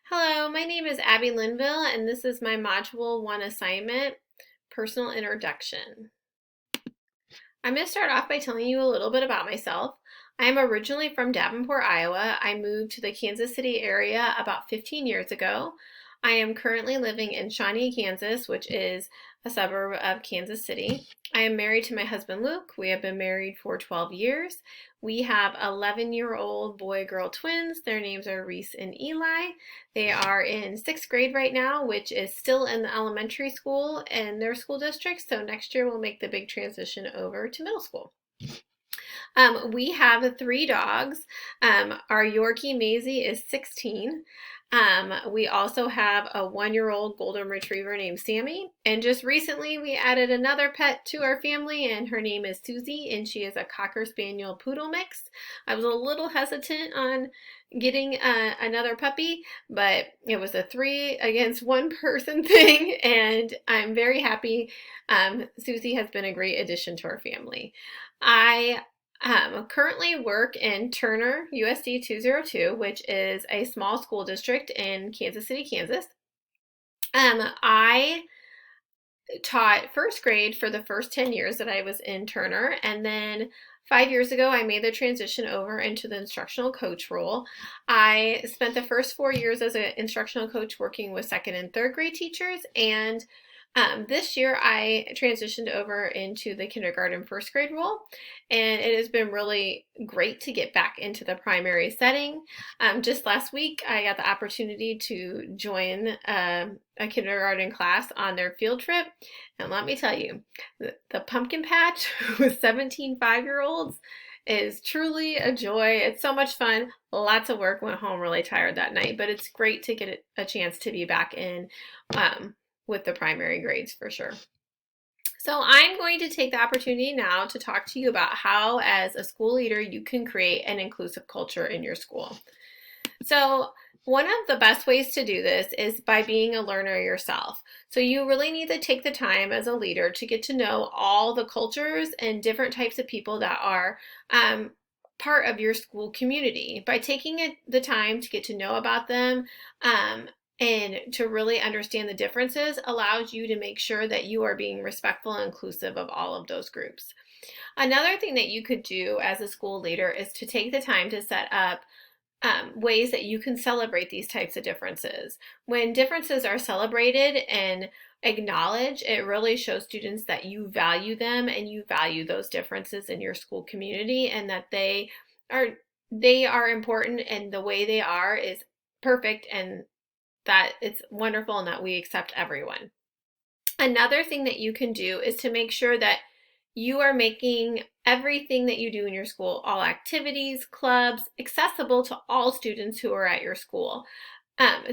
Hello, my name is Abby Linville, and this is my Module 1 assignment, Personal Introduction. I'm going to start off by telling you a little bit about myself. I'm originally from Davenport, Iowa. I moved to the Kansas City area about 15 years ago. I am currently living in Shawnee, Kansas, which is a suburb of Kansas City. I am married to my husband Luke. We have been married for 12 years. We have 11-year-old boy-girl twins. Their names are Reese and Eli. They are in 6th grade right now, which is still in the elementary school in their school district. So next year we'll make the big transition over to middle school. We have 3 dogs. Our Yorkie Maisie is 16. We also have a 1-year-old golden retriever named Sammy. And just recently we added another pet to our family, and her name is Susie, and she is a Cocker Spaniel Poodle mix. I was a little hesitant on getting another puppy, but it was a 3 against 1 person thing, and I'm very happy. Susie has been a great addition to our family. I currently work in Turner USD 202, which is a small school district in Kansas City, Kansas. I taught 1st grade for the first 10 years that I was in Turner, and then 5 years ago I made the transition over into the instructional coach role. I spent the first 4 years as an instructional coach working with 2nd and 3rd grade teachers, and this year I transitioned over into the kindergarten 1st grade role, and it has been really great to get back into the primary setting. Just last week I got the opportunity to join a kindergarten class on their field trip, and let me tell you, the pumpkin patch with 17 5-year-olds is truly a joy. It's so much fun. Lots of work. Went home really tired that night, but it's great to get a chance to be back in with the primary grades for sure. So I'm going to take the opportunity now to talk to you about how, as a school leader, you can create an inclusive culture in your school. So one of the best ways to do this is by being a learner yourself. So you really need to take the time as a leader to get to know all the cultures and different types of people that are part of your school community. By taking the time to get to know about them, and to really understand the differences allows you to make sure that you are being respectful and inclusive of all of those groups. Another thing that you could do as a school leader is to take the time to set up ways that you can celebrate these types of differences. When differences are celebrated and acknowledged, it really shows students that you value them and you value those differences in your school community, and that they are important, and the way they are is perfect, and that it's wonderful, and that we accept everyone. Another thing that you can do is to make sure that you are making everything that you do in your school, all activities, clubs, accessible to all students who are at your school.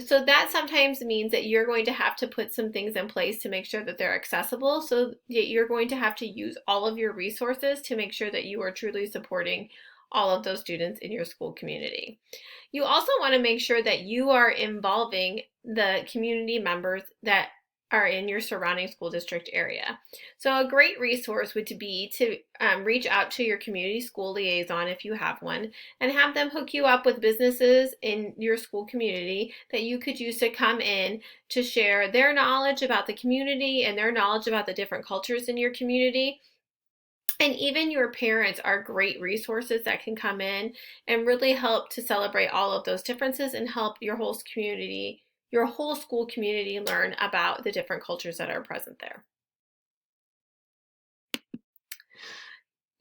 So that sometimes means that you're going to have to put some things in place to make sure that they're accessible, so that you're going to have to use all of your resources to make sure that you are truly supporting all of those students in your school community. You also want to make sure that you are involving the community members that are in your surrounding school district area. So a great resource would be to reach out to your community school liaison, if you have one, and have them hook you up with businesses in your school community that you could use to come in to share their knowledge about the community and their knowledge about the different cultures in your community. And even your parents are great resources that can come in and really help to celebrate all of those differences and help your whole school community learn about the different cultures that are present there.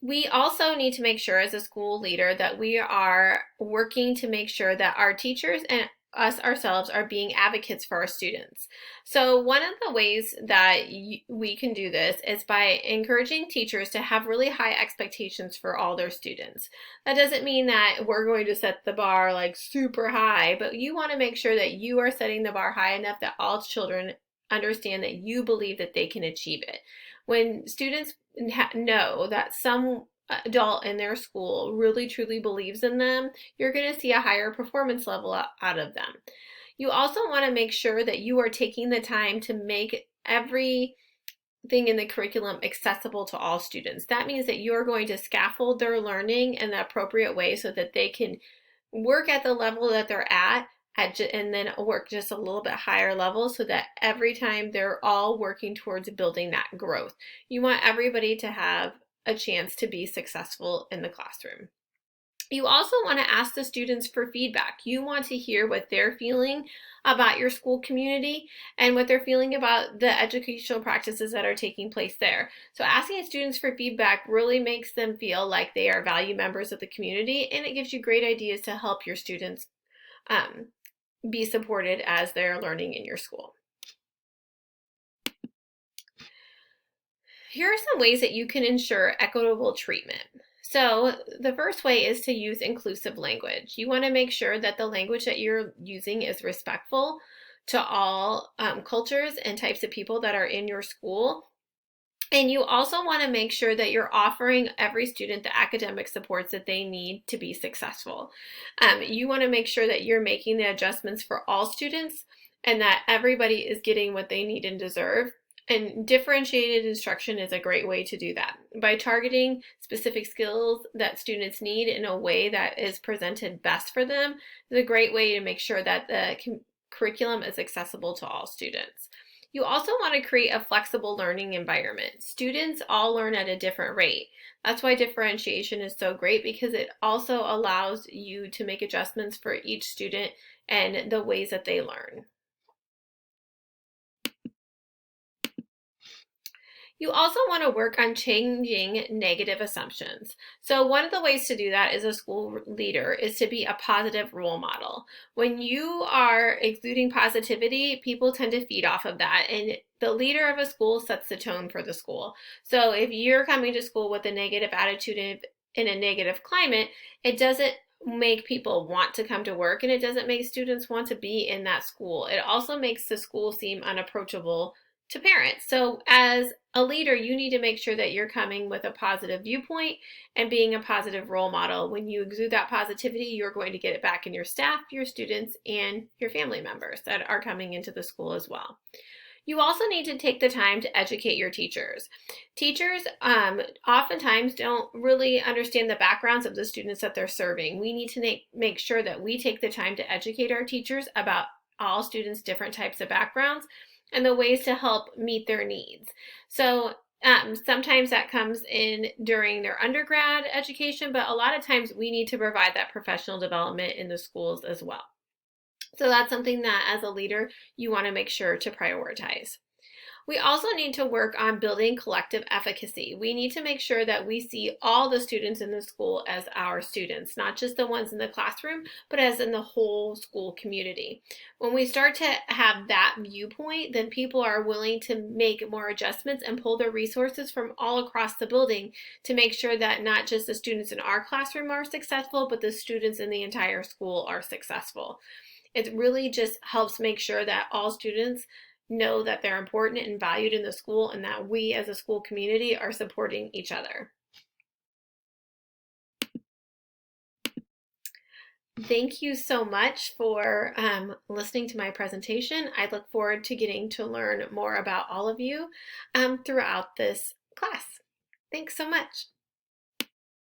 We also need to make sure as a school leader that we are working to make sure that our teachers and us ourselves are being advocates for our students. So one of the ways that we can do this is by encouraging teachers to have really high expectations for all their students. That doesn't mean that we're going to set the bar like super high, but you want to make sure that you are setting the bar high enough that all children understand that you believe that they can achieve it. When students know that some adult in their school really truly believes in them, you're going to see a higher performance level out of them. You also want to make sure that you are taking the time to make everything in the curriculum accessible to all students. That means that you're going to scaffold their learning in the appropriate way so that they can work at the level that they're at and then work just a little bit higher level so that every time they're all working towards building that growth. You want everybody to have a chance to be successful in the classroom. You also want to ask the students for feedback. You want to hear what they're feeling about your school community and what they're feeling about the educational practices that are taking place there. So asking students for feedback really makes them feel like they are valued members of the community, and it gives you great ideas to help your students um, be supported as they're learning in your school. Here are some ways that you can ensure equitable treatment. So, the first way is to use inclusive language. You want to make sure that the language that you're using is respectful to all cultures and types of people that are in your school. And you also want to make sure that you're offering every student the academic supports that they need to be successful. You want to make sure that you're making the adjustments for all students and that everybody is getting what they need and deserve. And differentiated instruction is a great way to do that. By targeting specific skills that students need in a way that is presented best for them, is a great way to make sure that the curriculum is accessible to all students. You also want to create a flexible learning environment. Students all learn at a different rate. That's why differentiation is so great, because it also allows you to make adjustments for each student and the ways that they learn. You also want to work on changing negative assumptions. So one of the ways to do that as a school leader is to be a positive role model. When you are exuding positivity, people tend to feed off of that, and the leader of a school sets the tone for the school. So if you're coming to school with a negative attitude in a negative climate, it doesn't make people want to come to work, and it doesn't make students want to be in that school. It also makes the school seem unapproachable to parents. So as a leader, you need to make sure that you're coming with a positive viewpoint and being a positive role model. When you exude that positivity, you're going to get it back in your staff, your students, and your family members that are coming into the school as well. You also need to take the time to educate your teachers. Teachers oftentimes don't really understand the backgrounds of the students that they're serving. We need to make sure that we take the time to educate our teachers about all students' different types of backgrounds and the ways to help meet their needs. So sometimes that comes in during their undergrad education, but a lot of times we need to provide that professional development in the schools as well. So that's something that as a leader, you want to make sure to prioritize. We also need to work on building collective efficacy. We need to make sure that we see all the students in the school as our students, not just the ones in the classroom, but as in the whole school community. When we start to have that viewpoint, then people are willing to make more adjustments and pull their resources from all across the building to make sure that not just the students in our classroom are successful, but the students in the entire school are successful. It really just helps make sure that all students know that they're important and valued in the school, and that we as a school community are supporting each other. Thank you so much for listening to my presentation. I look forward to getting to learn more about all of you throughout this class. Thanks so much.